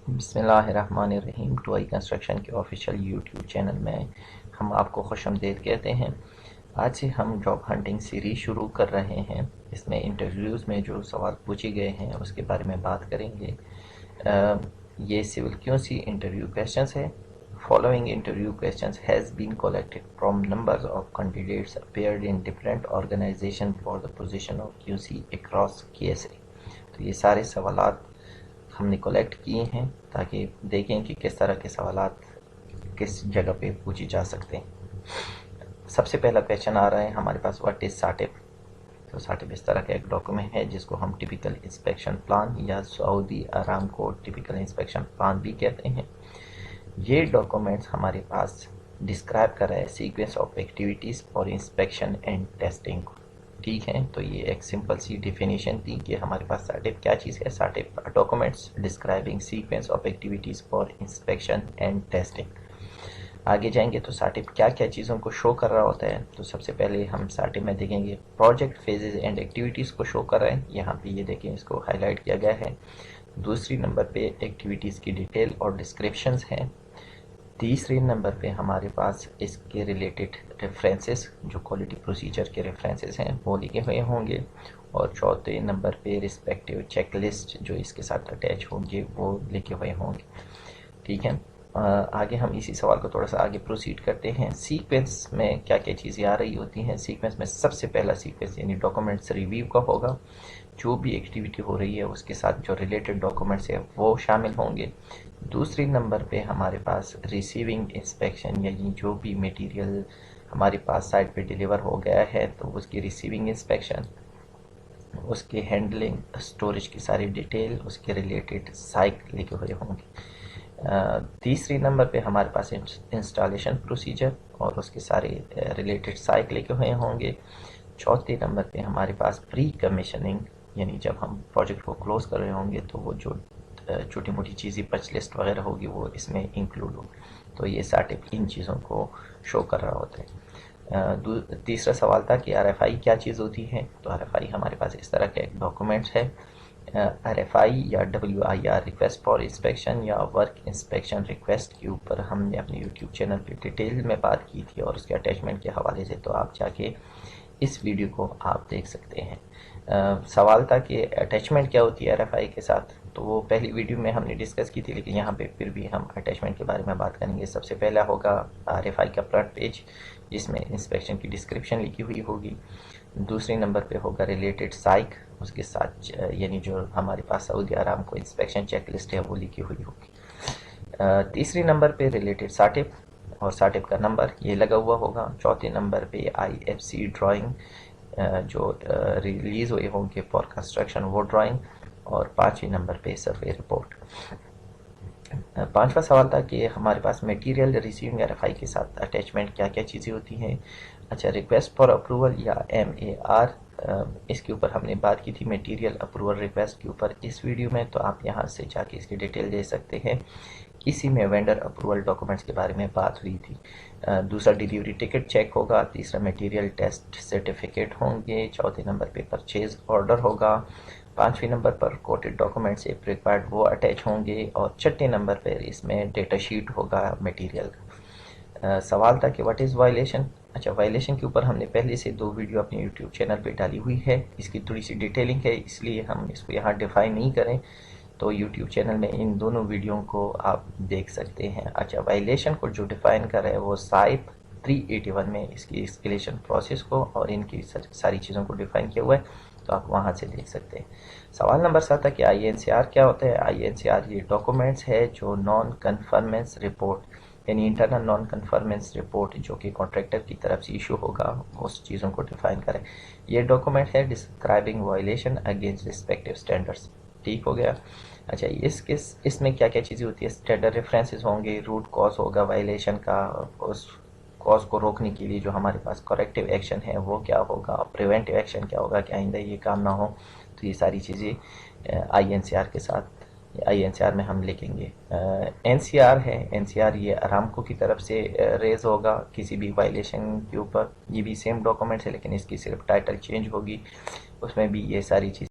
بسم اللہ الرحمن الرحیم. ٹو آئی کنسٹرکشن کے آفیشیل یوٹیوب چینل میں ہم آپ کو خوش آمدید کہتے ہیں. آج سے ہم جاب ہنٹنگ سیریز شروع کر رہے ہیں. اس میں انٹرویوز میں جو سوال پوچھے گئے ہیں اس کے بارے میں بات کریں گے. یہ سول کیو سی انٹرویو کویشچنس ہے. Following interview questions has been collected from numbers of candidates appeared in different organizations for the position of QC across KSA. تو یہ سارے سوالات ہم نے کلیکٹ کیے ہیں تاکہ دیکھیں کہ کس طرح کے سوالات کس جگہ پہ پوچھی جا سکتے ہیں. سب سے پہلا کویشچن آ رہا ہے ہمارے پاس واٹ از ساٹپ. تو ساٹپ اس طرح کا ایک ڈاکومنٹ ہے جس کو ہم ٹپیکل انسپیکشن پلان یا سعودی ارامکو ٹپیکل انسپیکشن پلان بھی کہتے ہیں. یہ ڈاکومنٹس ہمارے پاس ڈسکرائب کر رہا ہے sequence of activities for inspection and testing. ٹھیک ہے، تو یہ ایک سمپل سی ڈیفینیشن تھی کہ ہمارے پاس ساٹپ کیا چیز ہے. SATP documents describing sequence of activities for inspection and testing. آگے جائیں گے تو ساٹپ کیا کیا چیزوں کو شو کر رہا ہوتا ہے. تو سب سے پہلے ہم ساٹپ میں دیکھیں گے پروجیکٹ فیزز اینڈ ایکٹیویٹیز کو شو کر رہے ہیں. یہاں پہ یہ دیکھیں اس کو ہائی لائٹ کیا گیا ہے. دوسری نمبر پہ ایکٹیویٹیز کی ڈیٹیل اور ڈسکرپشنز ہیں. تیسرے نمبر پہ ہمارے پاس اس کے ریلیٹڈ ریفرنسز جو کوالٹی پروسیجر کے ریفرنسز ہیں وہ لکھے ہوئے ہوں گے. اور چوتھے نمبر پہ رسپیکٹیو چیک لسٹ جو اس کے ساتھ اٹیچ ہوں گے وہ لکھے ہوئے ہوں گے. ٹھیک ہے، آگے ہم اسی سوال کو تھوڑا سا آگے پروسیڈ کرتے ہیں. سیکوینس میں کیا کیا چیزیں آ رہی ہوتی ہیں. سیکوینس میں سب سے پہلا سیکوینس یعنی ڈاکومنٹس ریویو کا ہوگا. جو بھی ایکٹیویٹی ہو رہی ہے اس کے ساتھ جو ریلیٹڈ ڈاکومنٹس ہیں وہ شامل ہوں گے. دوسری نمبر پہ ہمارے پاس ریسیونگ انسپیکشن یعنی جو بھی میٹیریل ہمارے پاس سائٹ پہ ڈیلیور ہو گیا ہے تو اس کی ریسیونگ انسپیکشن، اس کے ہینڈلنگ، اسٹوریج کی ساری ڈیٹیل، اس کے ریلیٹڈ سائیک لکھے ہوئے ہوں گے. تیسری نمبر پہ ہمارے پاس انسٹالیشن پروسیجر اور اس کے سارے ریلیٹڈ سائیک لکھے ہوئے ہوں گے. چوتھے نمبر پہ ہمارے پاس پری کمیشننگ یعنی جب ہم پروجیکٹ کو کلوز کر رہے ہوں گے تو وہ جو چھوٹی موٹی چیزیں پرچ لسٹ وغیرہ ہوگی وہ اس میں انکلوڈ ہوگی. تو یہ ساٹپ ان چیزوں کو شو کر رہا ہوتا ہے. تیسرا سوال تھا کہ آر ایف آئی کیا چیز ہوتی ہے. تو آر ایف آئی ہمارے پاس اس طرح کا ایک ڈاکومنٹس ہے. آر ایف آئی یا W I R request for inspection یا ورک انسپیکشن ریکویسٹ کے اوپر ہم نے اپنے یوٹیوب چینل پہ ڈیٹیل میں بات کی تھی اور اس کے اٹیچمنٹ کے حوالے سے تو آپ جا کے اس ویڈیو کو آپ دیکھ سکتے ہیں. سوال تھا کہ اٹیچمنٹ کیا ہوتی ہے آر ایف آئی کے ساتھ. تو وہ پہلی ویڈیو میں ہم نے ڈسکس کی تھی لیکن یہاں پہ پھر بھی ہم اٹیچمنٹ کے بارے میں بات کریں گے. سب سے پہلا ہوگا آر ایف آئی کا فرنٹ پیج جس میں انسپیکشن کی ڈسکرپشن لکھی ہوئی ہوگی. دوسرے نمبر پہ ہوگا ریلیٹڈ سائیک اس کے ساتھ یعنی جو ہمارے پاس سعودی ارامکو انسپیکشن چیک لسٹ ہے وہ لکھی ہوئی ہوگی. تیسری نمبر پہ ریلیٹڈ ساٹپ اور ساٹپ کا نمبر یہ لگا ہوا ہوگا. چوتھے نمبر پہ آئی ایف سی ڈرائنگ جو ریلیز ہوئے ہوں گے فار کنسٹرکشن وہ ڈرائنگ. اور پانچویں نمبر پہ سروے رپورٹ. پانچواں سوال تھا کہ ہمارے پاس میٹیریل ریسیونگ آر ایف آئی کے ساتھ اٹیچمنٹ کیا کیا چیزیں ہوتی ہیں. اچھا، ریکویسٹ فار اپروول یا ایم اے آر اس کے اوپر ہم نے بات کی تھی میٹیریل اپروول ریکویسٹ کے اوپر اس ویڈیو میں. تو آپ یہاں سے جا کے اس کی ڈیٹیل دے سکتے ہیں. اسی میں وینڈر اپروول ڈاکومنٹس کے بارے میں بات ہوئی تھی. دوسرا ڈیلیوری ٹکٹ چیک ہوگا. تیسرا میٹیریل ٹیسٹ سرٹیفکیٹ ہوں گے. چوتھے نمبر پہ پرچیز آرڈر ہوگا. پانچویں number per quoted documents if required وہ اٹیچ ہوں گے. اور چھٹے نمبر پر اس میں ڈیٹا شیٹ ہوگا میٹیریل کا. سوال تھا کہ واٹ از وائلیشن. اچھا، وائلیشن کے اوپر ہم نے پہلے سے 2 ویڈیو اپنے یوٹیوب چینل پہ ڈالی ہوئی ہے. اس کی تھوڑی سی ڈیٹیلنگ ہے اس لیے ہم اس کو یہاں ڈیفائن نہیں کریں. تو یوٹیوب چینل میں ان دونوں ویڈیو کو آپ دیکھ سکتے ہیں. اچھا، وائلیشن کو جو ڈیفائن کر رہا ہے وہ سائپ 381 میں اس کی اسکیلیشن پروسیس کو اور ان کی ساری چیزوں کو ڈیفائن کیا ہوا ہے. تو آپ وہاں سے دیکھ سکتے ہیں. سوال نمبر 7 تھا کہ آئی این سی آر کیا ہوتا ہے. آئی این سی آر یہ ڈاکومنٹس ہے جو نان کنفرمنس رپورٹ یعنی انٹرنل نان کنفرمنس رپورٹ جو کہ کانٹریکٹر کی طرف سے ایشو ہوگا اس چیزوں کو ڈیفائن کرے. یہ ڈاکومنٹ ہے ڈسکرائبنگ وائلیشن اگینسٹ رسپیکٹیو اسٹینڈرڈس. ٹھیک ہو گیا. اچھا، اس میں کیا کیا چیزیں ہوتی ہے. اسٹینڈرڈ ریفرنسز ہوں گے. روٹ کاز ہوگا وائلیشن کا. اس کاز کو روکنے کے لیے جو ہمارے پاس کریکٹیو ایکشن ہے وہ کیا ہوگا. پریونٹیو ایکشن کیا ہوگا کہ آئندہ یہ کام نہ ہو. تو یہ ساری چیزیں آئی این سی آر کے ساتھ آئی این سی آر میں ہم لکھیں گے. این سی آر ہے. این سی آر یہ ارامکو کی طرف سے ریز ہوگا کسی بھی وائلیشن کے اوپر. یہ بھی سیم ڈاکومنٹس ہے لیکن اس کی صرف ٹائٹل چینج ہوگی. اس میں بھی یہ ساری چیزیں